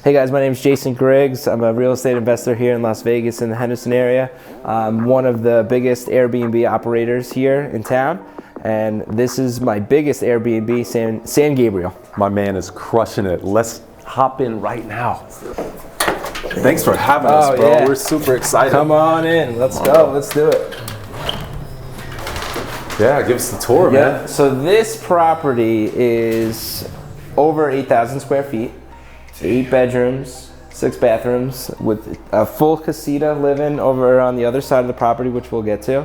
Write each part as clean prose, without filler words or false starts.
Hey guys, my name is Jason Griggs. I'm a real estate investor here in Las Vegas in the Henderson area. I'm one of the biggest Airbnb operators here in town, and this is my biggest Airbnb, San Gabriel. My man is crushing it. Let's hop in right now. Thanks for having us, bro. Yeah. We're super excited. Come on in. Let's go. Let's do it. Yeah, give us the tour, man. So this property is over 8,000 square feet. 8 bedrooms, 6 bathrooms with a full casita living over on the other side of the property, which we'll get to.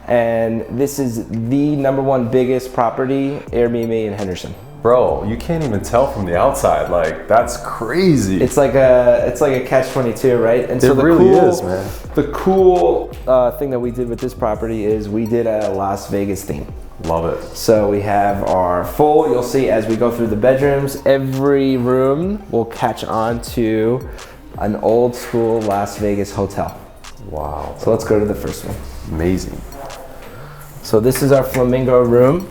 And this is the #1 biggest property Airbnb in Henderson. Bro, you can't even tell from the outside. Like, that's crazy. It's like a catch-22, right? And it really is, man. The cool thing that we did with this property is we did a Las Vegas theme. Love it. So we have our full, you'll see as we go through the bedrooms, every room will catch on to an old school Las Vegas hotel. Wow. So let's go to the first one. Amazing. So this is our flamingo room.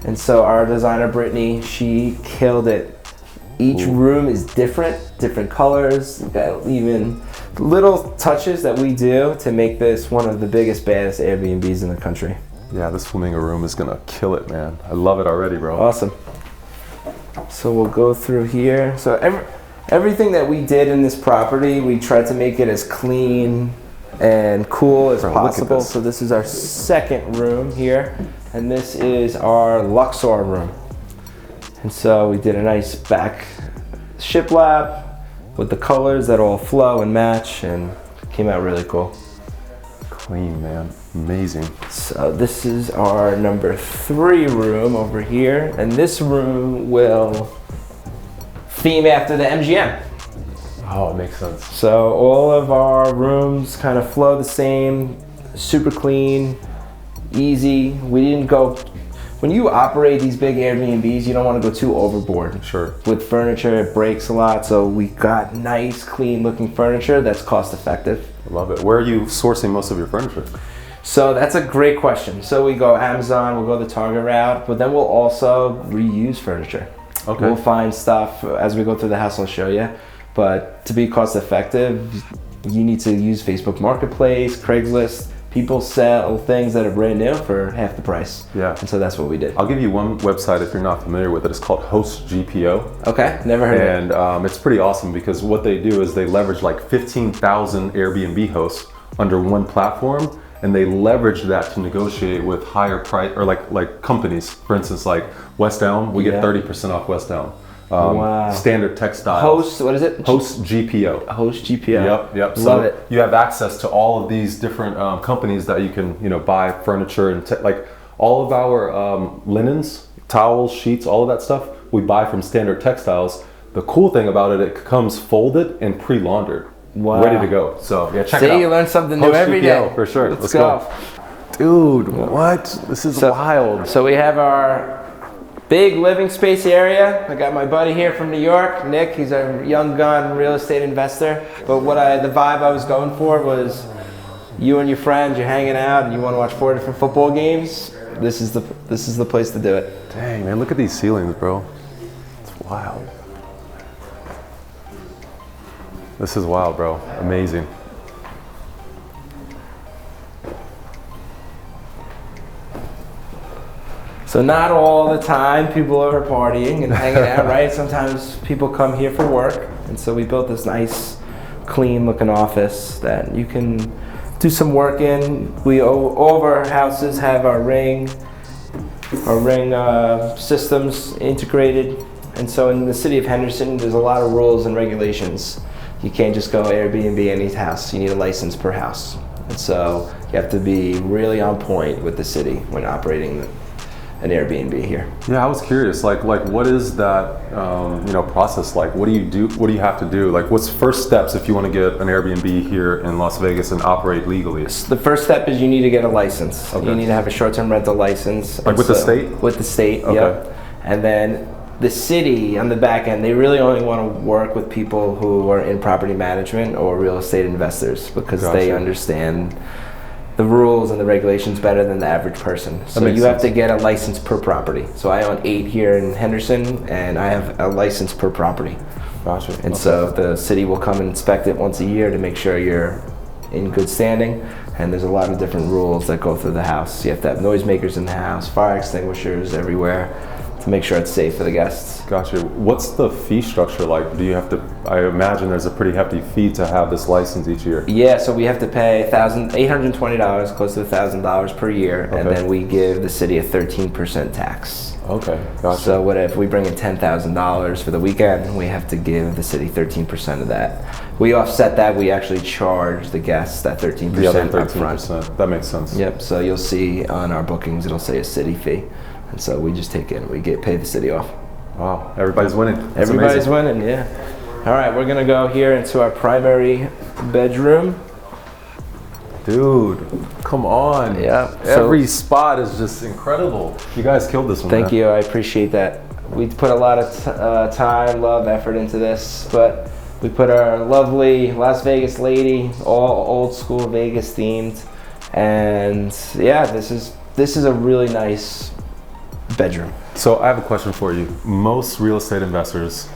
And so our designer, Brittany, she killed it. Each room is different colors. We've got even little touches that we do to make this one of the biggest, baddest Airbnbs in the country. Yeah, this flamingo room is gonna kill it, man. I love it already, bro. Awesome. So we'll go through here. So everything that we did in this property, we tried to make it as clean and cool as possible. So this is our second room here, and this is our Luxor room. And so we did a nice back shiplap with the colors that all flow and match, and came out really cool. Clean, man. Amazing. So this is our #3 room over here, and this room will theme after the MGM. Oh, it makes sense. So all of our rooms kind of flow the same, super clean, easy. We didn't go. When you operate these big Airbnbs, you don't want to go too overboard. Sure. With furniture, it breaks a lot, so we got nice, clean looking furniture that's cost effective. I love it. Where are you sourcing most of your furniture? So that's a great question. So we go Amazon, we'll go the Target route, but then we'll also reuse furniture. Okay. We'll find stuff as we go through the house, I'll show you. But to be cost effective, you need to use Facebook Marketplace, Craigslist. People sell things that are brand new for half the price. Yeah. And so that's what we did. I'll give you one website if you're not familiar with it. It's called HostGPO. Okay, never heard of it. And it's pretty awesome because what they do is they leverage like 15,000 Airbnb hosts under one platform, and they leverage that to negotiate with higher price, or like companies. For instance, like West Elm, we get 30% off West Elm. Wow. Standard Textiles. Host, what is it? HostGPO. HostGPO. Yep. Love it. You have access to all of these different companies that you can, buy furniture and like all of our linens, towels, sheets, all of that stuff we buy from Standard Textiles. The cool thing about it, it comes folded and pre-laundered, ready to go. So yeah, check it out. See, you learn something new every day. For sure. Let's go. Dude, what? This is wild. So we have our big living space area. I got my buddy here from New York, Nick. He's a young gun real estate investor. But the vibe I was going for was you and your friends, you're hanging out, and you want to watch 4 different football games. This is the place to do it. Dang, man, look at these ceilings, bro. It's wild. This is wild, bro. Amazing. So not all the time people are partying and hanging out, right? Sometimes people come here for work, and so we built this nice, clean-looking office that you can do some work in. All of our houses have our ring systems integrated, and so in the city of Henderson, there's a lot of rules and regulations. You can't just go Airbnb any house. You need a license per house, and so you have to be really on point with the city when operating an Airbnb here. Yeah, I was curious, like what is that process like? What do you do? What do you have to do? Like, what's first steps if you want to get an Airbnb here in Las Vegas and operate legally? The first step is you need to get a license. Okay. You need to have a short-term rental license. Like with the state? With the state, okay. Yep. And then the city on the back end, they really only want to work with people who are in property management or real estate investors because they understand the rules and the regulations better than the average person. So you have to get a license per property. So I own 8 here in Henderson, and I have a license per property. Gotcha. And so the city will come and inspect it once a year to make sure you're in good standing. And there's a lot of different rules that go through the house. You have to have noisemakers in the house, fire extinguishers everywhere to make sure it's safe for the guests. Gotcha. What's the fee structure like? Do you have to, I imagine there's a pretty hefty fee to have this license each year. Yeah, so we have to pay $820, close to $1,000 per year, and then we give the city a 13% tax. Okay, gotcha. So what if we bring in $10,000 for the weekend, we have to give the city 13% of that. We offset that, we actually charge the guests that 13% up front. That makes sense. Yep, so you'll see on our bookings, it'll say a city fee. And so we just take it and we pay the city off. Wow, everybody's winning. That's Everybody's amazing. winning, yeah. All right, we're gonna go here into our primary bedroom. Dude, come on. Yeah. Every spot is just incredible. You guys killed this one. Thank you, I appreciate that. We put a lot of time, love, effort into this, but we put our lovely Las Vegas lady, all old school Vegas themed. And yeah, this is a really nice bedroom. So I have a question for you. Most real estate investors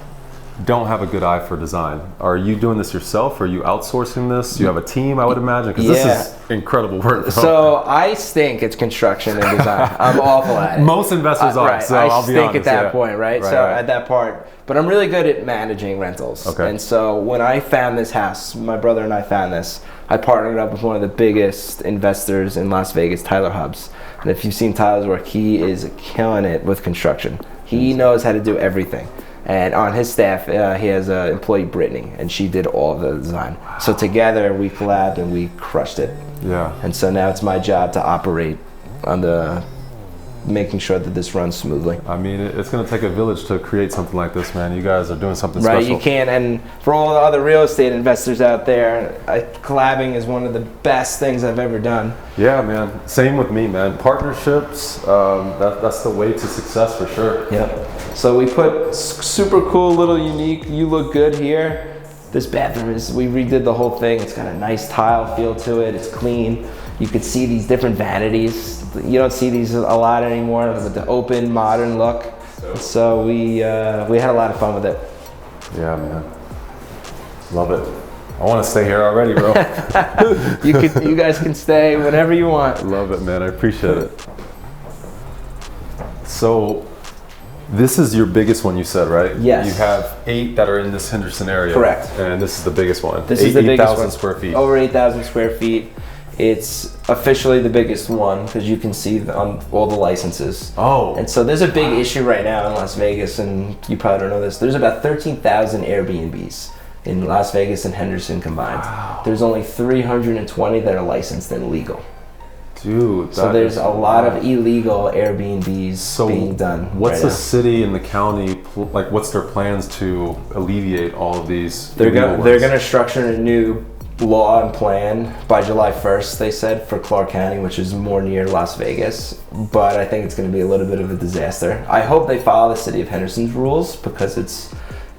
don't have a good eye for design. Are you doing this yourself? Are you outsourcing this? You have a team, I would imagine, because this is incredible work. Bro. So I stink at construction and design. I'm awful at it. Most investors are, right. so I'll be honest. I stink at that point, right? So right. at that part, but I'm really good at managing rentals. Okay. And so when I found this house, my brother and I found this, I partnered up with one of the biggest investors in Las Vegas, Tyler Hubbs. And if you've seen Tyler's work, he is killing it with construction. He knows how to do everything. And on his staff, he has an employee, Brittany, and she did all of the design. So together we collabed and we crushed it. Yeah. And so now it's my job to operate on the making sure that this runs smoothly. I mean, it's going to take a village to create something like this, man. You guys are doing something right, special. You can. And for all the other real estate investors out there, collabing is one of the best things I've ever done. Yeah, man. Same with me, man. Partnerships, that's the way to success for sure. Yep. So we put super cool little unique, you look good here. This bathroom we redid the whole thing. It's got a nice tile feel to it. It's clean. You could see these different vanities. You don't see these a lot anymore with the open, modern look. So we had a lot of fun with it. Yeah, man. Love it. I want to stay here already, bro. You guys can stay whenever you want. Love it, man. I appreciate it. So, this is your biggest one, you said, right? Yes. You have 8 that are in this Henderson area. Correct. And this is the biggest one. This is the biggest one. 8,000 square feet. Over 8,000 square feet. It's officially the biggest one because you can see on all the licenses. Oh. And so there's a big issue right now in Las Vegas, and you probably don't know this. There's about 13,000 AIRBNBs in Las Vegas and Henderson combined. Wow. There's only 320 that are licensed and legal. Dude, so there's a lot of illegal Airbnbs being done. What's the city and the county like? What's their plans to alleviate all of these? They're gonna structure a new law and plan by July 1st. They said for Clark County, which is more near Las Vegas. But I think it's going to be a little bit of a disaster. I hope they follow the city of Henderson's rules because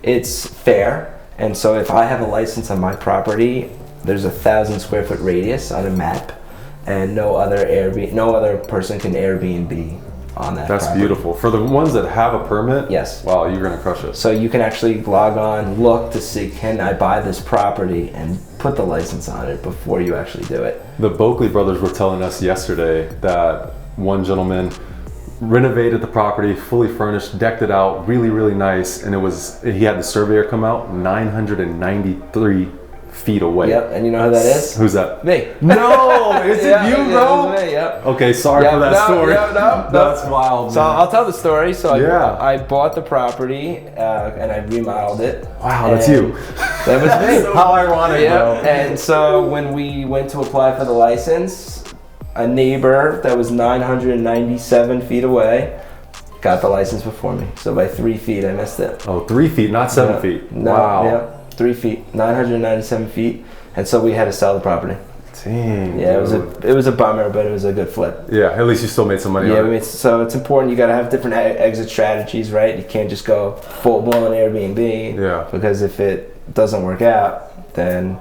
it's fair. And so if I have a license on my property, there's 1,000 square foot radius on a map. And no other person can Airbnb on that. That's property. beautiful. For the ones that have a permit, yes. Wow, you're gonna crush it. So you can actually log on, look to see, can I buy this property, and put the license on it before you actually do it. The Boakley brothers were telling us yesterday that one gentleman renovated the property, fully furnished, decked it out, really, really nice, and he had the surveyor come out 993 feet away. Yep, and you know who that is? Who's that? Me. No, is it you, bro? It was me, yep. Okay, sorry for that story. No. That's wild, man. So I'll tell the story. So yeah. I bought the property and I remodeled it. Wow, that's you. That was me. How ironic, bro. And so when we went to apply for the license, a neighbor that was 997 feet away got the license before me. So by 3 feet, I missed it. Oh, 3 feet, not 7 feet. No, wow. Yeah. 3 feet, 997 feet, and so we had to sell the property. Dang. Yeah, it was a bummer, but it was a good flip. Yeah, at least you still made some money. Yeah, on it. so it's important. You got to have different exit strategies, right? You can't just go full blown Airbnb. Yeah. Because if it doesn't work out, then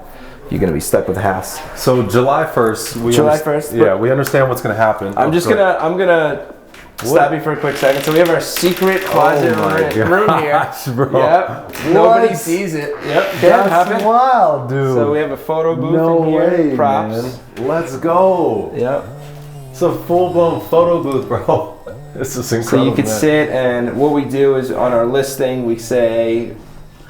you're gonna be stuck with the house. So July 1st. July 1st. Yeah, we understand what's gonna happen. I'm gonna stop you for a quick second. So we have our secret closet room here. Bro. Yep. Nobody sees it. Yep. That's wild, dude. So we have a photo booth No in here. way, Props. man. Let's go. Yep. It's a full-blown photo booth, bro. This is incredible. So you can sit, and what we do is on our listing we say,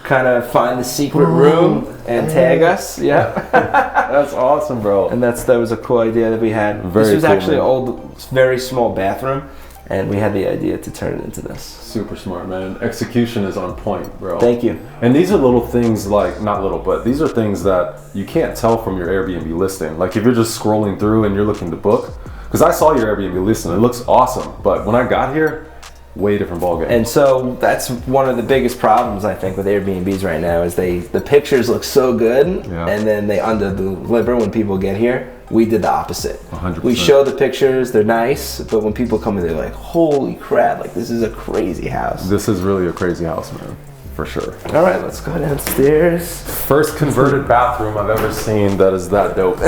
kind of find the secret room and tag us. Yeah. That's awesome, bro. And that was a cool idea that we had. Very this was cool, actually man. an old, very small bathroom, and we had the idea to turn it into this. Super smart, man. Execution is on point, bro. Thank you. And these are little things, like, not little, but these are things that you can't tell from your Airbnb listing. Like if you're just scrolling through and you're looking to book, because I saw your Airbnb listing, it looks awesome. But when I got here, way different ballgame. And so that's one of the biggest problems I think with Airbnbs right now is the pictures look so good, and then they under-deliver when people get here. We did the opposite. 100%. We show the pictures, they're nice, but when people come in, they're like, holy crap, like this is a crazy house. This is really a crazy house, man, for sure. All right, let's go downstairs. First converted bathroom I've ever seen that is that dope.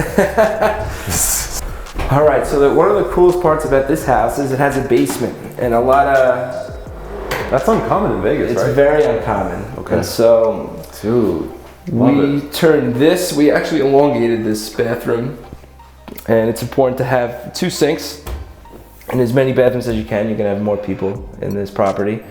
All right, so one of the coolest parts about this house is it has a basement, and a lot of... That's uncommon in Vegas, right? It's very uncommon. Okay. And so... Dude, we actually elongated this bathroom, and it's important to have 2 sinks and as many bathrooms as you can. You're gonna have more people in this property.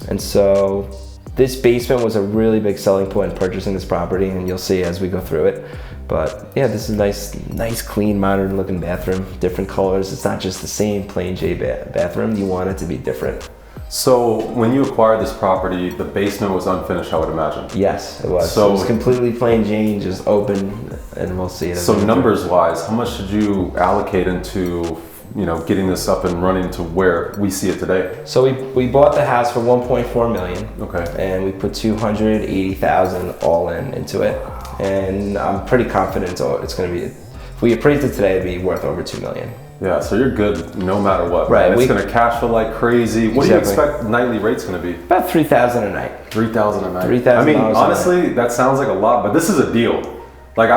And so this basement was a really big selling point in purchasing this property, and you'll see as we go through it. But yeah, this is a nice, clean, modern looking bathroom, different colors. It's not just the same plain J bathroom. You want it to be different. so when you acquired this property, the basement was unfinished, I would imagine. Yes, it was. So it was completely plain Jane, just open, and we'll see it. So numbers wise, how much did you allocate into, getting this up and running to where we see it today? So we bought the house for 1.4 million. Okay. And we put 280,000 all into it. And I'm pretty confident it's going to be, if we appraised it today, it'd be worth over 2 million. Yeah, so you're good no matter what. Right. It's going to cash flow like crazy. What do you expect nightly rates going to be? About 3,000 a night. 3,000 a night. $3,000 I mean, a night. honestly, that sounds like a lot, but this is a deal. Like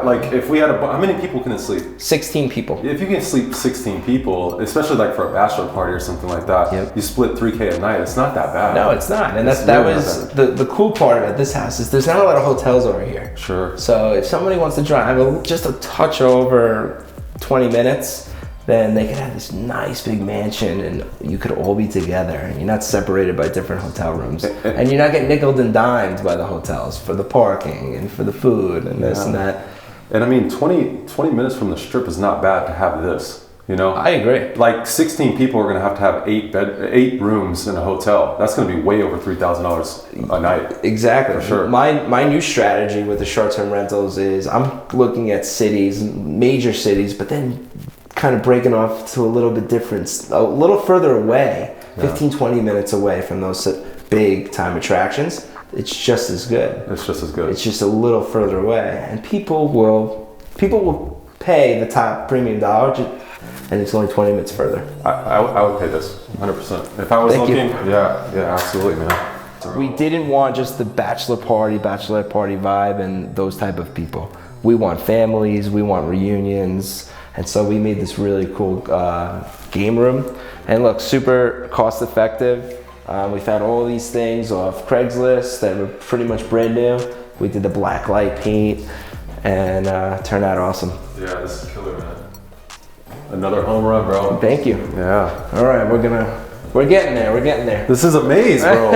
like if we had how many people can it sleep? 16 people. If you can sleep 16 people, especially like for a bachelor party or something like that, you split $3K a night. It's not that bad. No, it's not. And that was the cool part about this house is there's not a lot of hotels over here. Sure. So if somebody wants to drive just a touch over 20 minutes, then they could have this nice big mansion and you could all be together and you're not separated by different hotel rooms. And you're not getting nickeled and dimed by the hotels for the parking and for the food and this and that. And I mean, 20 minutes from the strip is not bad to have this, I agree. Like 16 people are gonna have 8 rooms in a hotel. That's gonna be way over $3,000 a night. Exactly. For sure. My new strategy with the short-term rentals is I'm looking at cities, major cities, but then kind of breaking off to a little bit different, a little further away, 15, 20 minutes away from those big time attractions. It's just as good. It's just as good. It's just a little further away. And people will pay the top premium dollar, and it's only 20 minutes further. I would pay this 100%. If I was looking, yeah, absolutely, man. We didn't want just the bachelorette party vibe and those type of people. We want families, we want reunions. And so we made this really cool game room. And look, super cost effective. We found all these things off Craigslist that were pretty much brand new. We did the black light paint and turned out awesome. Yeah, this is killer, man. Another home run, bro. Thank you. Yeah. All right, we're getting there. This is a maze, bro.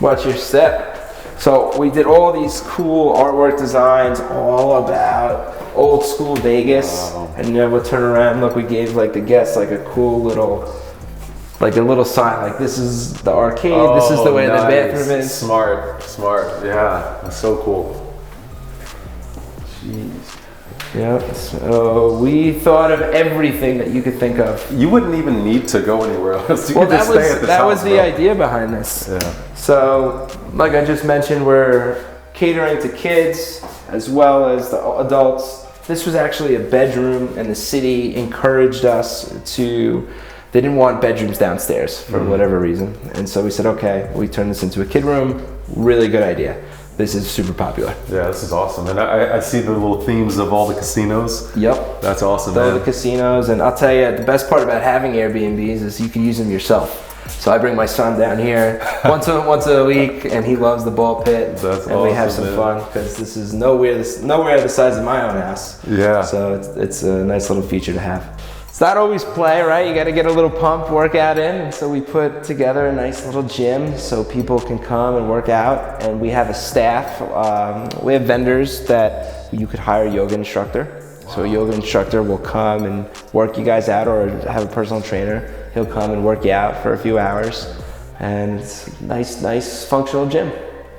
Watch your step. So we did all these cool artwork designs all about old school Vegas. Wow. And we'll turn around, look, we gave like the guests like a cool little sign, like this is the arcade, this is the way the bathroom is. Smart, yeah, that's so cool. Jeez. Yeah, so we thought of everything that you could think of. You wouldn't even need to go anywhere else. You could Well, just stay at this that house, was the bro. idea behind this. Yeah. So, like I just mentioned, we're catering to kids as well as the adults. This was actually a bedroom, and the city encouraged us to, they didn't want bedrooms downstairs for whatever reason. And so we said, okay, we turn this into a kid room. Really good idea. this is super popular. Yeah, this is awesome. And I see the little themes of all the casinos. Yep. That's awesome, All man. the casinos, and I'll tell you, the best part about having Airbnbs is you can use them yourself. So I bring my son down here once a week, and he loves the ball pit. That's and awesome, we have some fun because this is nowhere the size of my own house. Yeah. So it's a nice little feature to have. It's not always play, right? You got to get a little pump workout in, and so we put together a nice little gym so people can come and work out. And we have a staff. We have vendors that you could hire a yoga instructor. So a yoga instructor will come and work you guys out, or have a personal trainer. He'll come and work you out for a few hours, and it's a nice functional gym.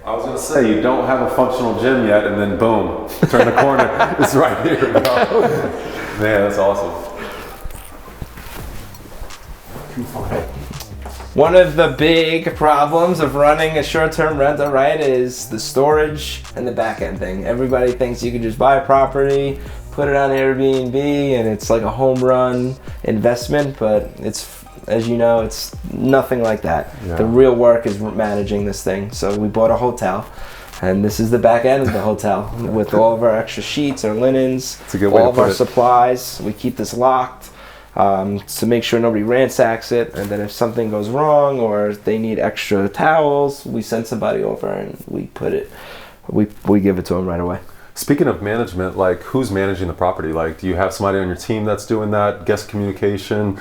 I was gonna say, you don't have a functional gym yet, and then boom, turn the corner, it's right here. You know? Man, that's awesome. One of the big problems of running a short-term rental, right, is the storage and the back-end thing. Everybody thinks you can just buy a property, put it on Airbnb, and it's like a home run investment, but it's, as you know, it's nothing like that. Yeah. The real work is managing this thing. So we bought a hotel, and this is the back end of the hotel with all of our extra sheets, our linens, It's a good way all to of put our it. supplies. We keep this locked to make sure nobody ransacks it, and then if something goes wrong or they need extra towels, we send somebody over and we give it to them right away. Speaking of management, like, who's managing the property? Like, do you have somebody on your team that's doing that? Guest communication,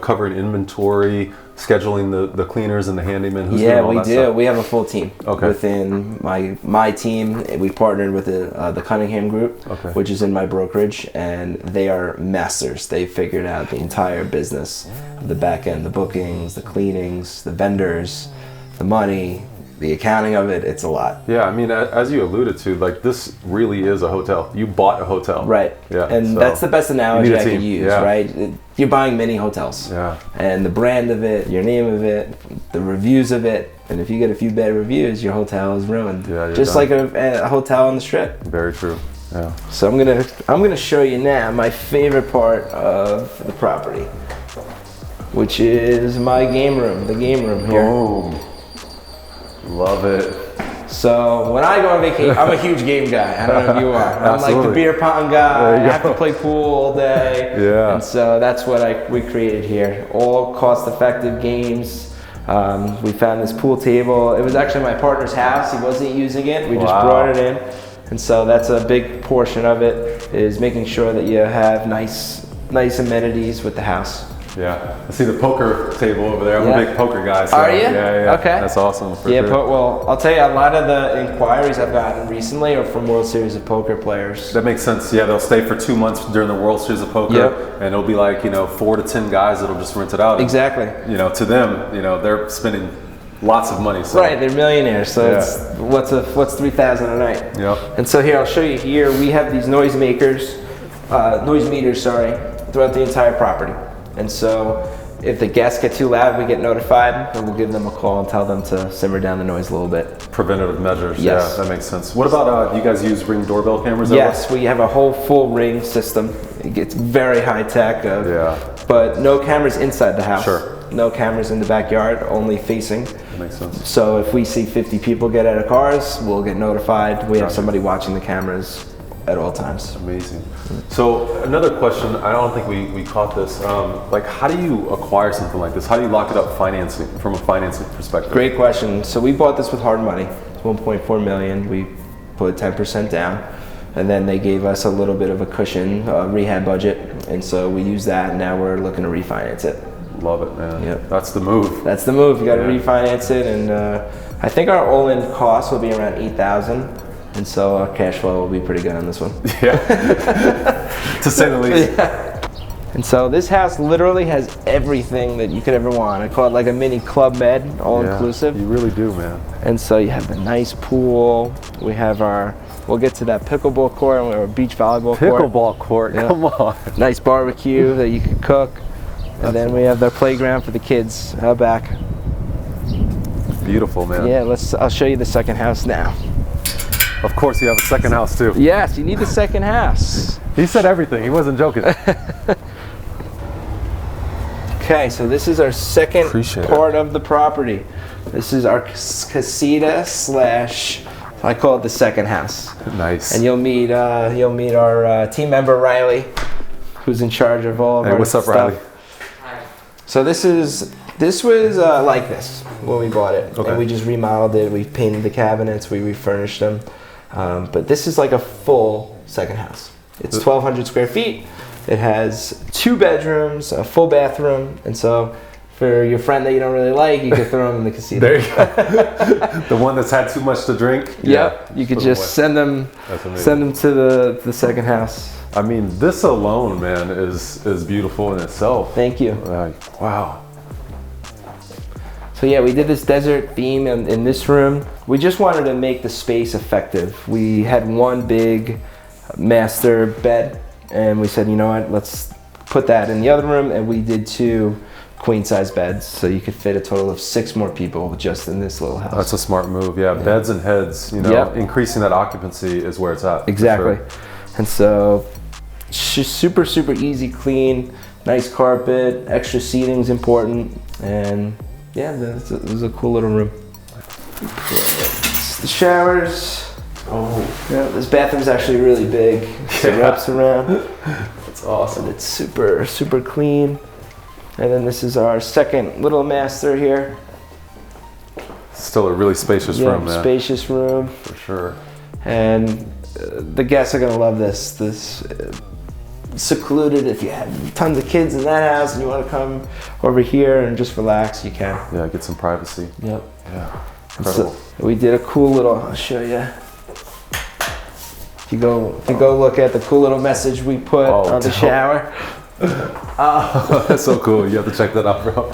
covering inventory, scheduling the cleaners and the handyman? Who's doing all we that do. stuff? We have a full team. Okay. Within my team, we partnered with the Cunningham Group, Okay. which is in my brokerage, and they are masters. They figured out the entire business of the back end, the bookings, the cleanings, the vendors, the money, the accounting of it. It's a lot. Yeah, I mean, as you alluded to, like, this really is a hotel. You bought a hotel. Right. Yeah. And so that's the best analogy you need a I can team. use, Yeah. right? You're buying mini hotels. Yeah. And the brand of it, your name of it, the reviews of it, and if you get a few bad reviews, your hotel is ruined. Yeah, you're just done. like a hotel on the strip. Very true. Yeah. So I'm gonna show you now my favorite part of the property, which is my game room, the game room here. Boom. Love it. So when I go on vacation, I'm a huge game guy. I don't know if you are. I'm like the Absolutely. beer pong guy. There you I have go. to play pool all day. Yeah. And so that's what we created here. All cost-effective games. We found this pool table. It was actually my partner's house. He wasn't using it. We just Wow. brought it in. And so that's a big portion of it, is making sure that you have nice amenities with the house. Yeah. I see the poker table over there. I'm Yeah. a big poker guy. So Are you? Yeah. Okay. That's awesome. For Yeah, sure. but well, I'll tell you, a lot of the inquiries I've gotten recently are from World Series of Poker players. That makes sense. Yeah, they'll stay for 2 months during the World Series of Poker, Yep. and it'll be like 4 to 10 guys that'll just rent it out. And, Exactly. to them, they're spending lots of money. So. Right, they're millionaires, so Yeah. it's what's 3,000 a night. Yep. And so here, I'll show you here, we have these noise meters, throughout the entire property. And so if the guests get too loud, we get notified, and we'll give them a call and tell them to simmer down the noise a little bit. Preventative measures. Yes. Yeah, that makes sense. What about, do you guys use Ring doorbell cameras? Yes, we have a whole full Ring system. It gets very high tech, Yeah. but no cameras inside the house. Sure. No cameras in the backyard, only facing. That makes sense. So if we see 50 people get out of cars, we'll get notified. We have Gotcha. somebody watching the cameras at all times. Amazing. So another question, I don't think we caught this. Like, how do you acquire something like this? How do you lock it up from a financing perspective? Great question. So we bought this with hard money. It's 1.4 million. We put 10% down, and then they gave us a little bit of a cushion, rehab budget, and so we used that, and now we're looking to refinance it. Love it, man. Yep. That's the move. That's the move. You got to Yeah. refinance it, and I think our all-in cost will be around 8,000, and so our cash flow will be pretty good on this one. Yeah. To say the least. And so this house literally has everything that you could ever want. I call it like a mini Club Med, all Yeah, inclusive. you really do, man. And so you have the nice pool. We have we'll get to that pickleball court and our beach volleyball court. Pickleball court, Yeah. come on. Nice barbecue that you can cook. And then we have the playground for the kids out back. Beautiful, man. Yeah, I'll show you the second house now. Of course, you have a second house too. Yes, you need the second house. He said everything. He wasn't joking. Okay, so this is our second Appreciate part of the property. This is our casita slash I call it the second house. Nice. And you'll meet our team member Riley, who's in charge of all of our what's up, stuff. Riley? So this was like this when we bought it, and we just remodeled it. We painted the cabinets, we refurnished them, but this is like a full second house. It's 1,200 square feet. It has 2 bedrooms, a full bathroom, and so for your friend that you don't really like, you could throw him in the casino. There you go. The one that's had too much to drink. Yep. Yeah, you could just send them to the second house. I mean, this alone, man, is beautiful in itself. Thank you. Wow. So yeah, we did this desert theme in this room. We just wanted to make the space effective. We had one big master bed, and we said, you know what, let's put that in the other room, and we did 2 queen size beds, so you could fit a total of 6 more people just in this little house. That's a smart move. Yeah, beds and heads, you know, increasing that occupancy is where it's at. Exactly. Sure. And so it's just super, super easy, clean, nice carpet, extra seating's important, and yeah, it was a cool little room. The showers. Oh. Yeah, this bathroom's actually really big. So it wraps around. That's awesome. And it's super, super clean. And then this is our second little master here. Still a really spacious room, man. Spacious room. For sure. And the guests are gonna love this. Secluded. If you have tons of kids in that house and you want to come over here and just relax, you can. Yeah, get some privacy. Yep. Yeah. Incredible. So we did a cool little. I'll show you. If you go look at the cool little message we put on the shower. Oh, that's so cool. You have to check that out, bro.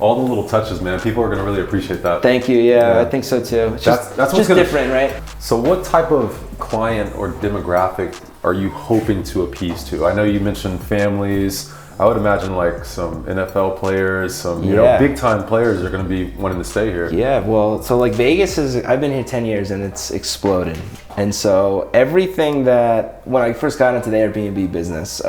All the little touches, man. People are going to really appreciate that. Thank you. Yeah, I think so too. It's that's just different, right? So what type of client or demographic are you hoping to appease to? I know you mentioned families. I would imagine like some NFL players, some you know, big time players are going to be wanting to stay here. Yeah, well, so like Vegas I've been here 10 years and it's exploded. And so everything that, when I first got into the Airbnb business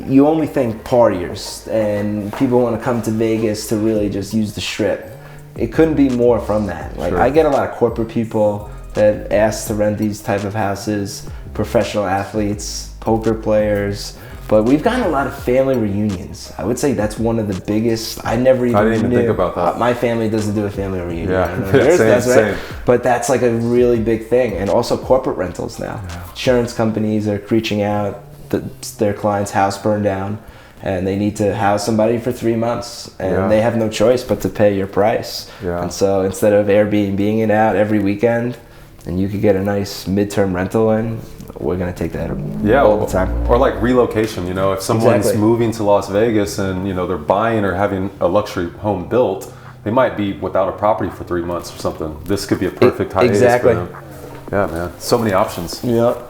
you only think partiers and people want to come to Vegas to really just use the strip. It couldn't be more from that. Like I get a lot of corporate people that ask to rent these type of houses, professional athletes, poker players, but we've gotten a lot of family reunions. I would say that's one of the biggest. I didn't even think about that. My family doesn't do a family reunion. Yeah, I don't know if yours does, right? But that's like a really big thing. And also corporate rentals now. Yeah. Insurance companies are reaching out. Their client's house burned down and they need to house somebody for 3 months and they have no choice but to pay your price. Yeah. And so instead of Airbnb-ing it out every weekend and you could get a nice midterm rental in, we're gonna take that all the time. Or like relocation, you know, if someone's moving to Las Vegas and you know they're buying or having a luxury home built, they might be without a property for 3 months or something. This could be a perfect hiatus for them. Yeah, man. So many options. Yeah.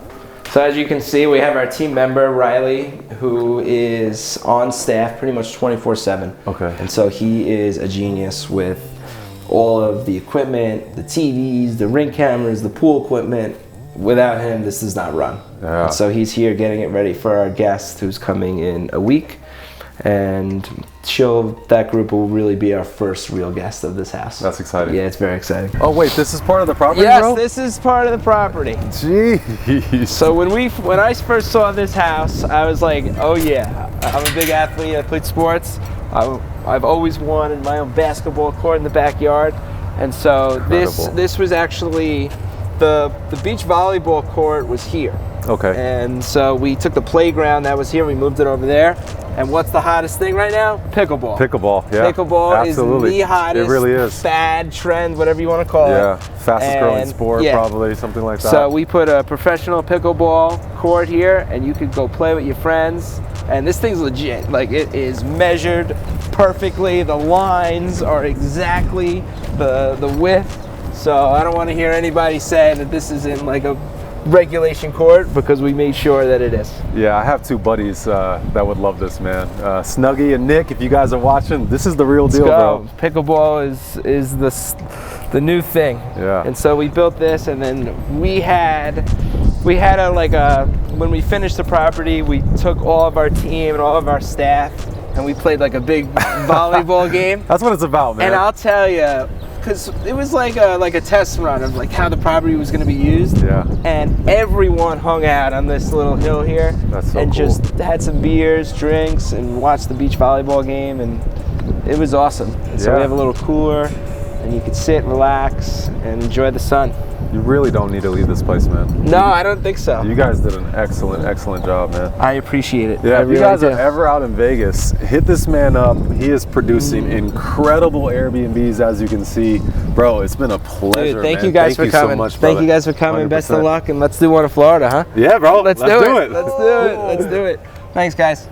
So as you can see, we have our team member, Riley, who is on staff pretty much 24/7. Okay. And so he is a genius with all of the equipment, the TVs, the ring cameras, the pool equipment. Without him, this does not run. Yeah. And so he's here getting it ready for our guest who's coming in a week. And that group will really be our first real guest of this house. That's exciting. Yeah, it's very exciting. Oh wait, this is part of the property, Yes, bro? this is part of the property. Jeez. So when I first saw this house, I was like, oh yeah, I'm a big athlete, I played sports. I've always wanted my own basketball court in the backyard. And so this was actually, the beach volleyball court was here. Okay. And so we took the playground that was here, we moved it over there. And what's the hottest thing right now? Pickleball. Pickleball, yeah. Pickleball is the hottest, it really is. fad, trend, whatever you want to call it. Yeah, fastest growing sport, probably, something like that. So we put a professional pickleball court here, and you could go play with your friends. And this thing's legit. Like, it is measured perfectly. The lines are exactly the width. So I don't want to hear anybody say that this isn't like a regulation court, because we made sure that it is. Yeah, I have 2 buddies that would love this, man. Snuggie and Nick, if you guys are watching, this is the real deal, bro. Pickleball is the new thing. Yeah. And so we built this, and then we had when we finished the property, we took all of our team and all of our staff, and we played like a big volleyball game. That's what it's about, man. And I'll tell you, because it was like a test run of like how the property was going to be used. Yeah. And everyone hung out on this little hill here. That's so and cool. just had some beers, drinks, and watched the beach volleyball game, and it was awesome. And so we have a little cooler, and you could sit, relax, and enjoy the sun. You really don't need to leave this place, man. No, I don't think so. You guys did an excellent job, man. I appreciate it. Yeah, if you guys are ever out in Vegas, hit this man up. He is producing incredible Airbnbs, as you can see. Bro, it's been a pleasure, Dude, thank man. you guys for coming. So much, thank you guys for coming. 100%. Best of luck, and let's do one in Florida, huh? Yeah, bro. Let's do it. Let's do it. Let's do it. Thanks, guys.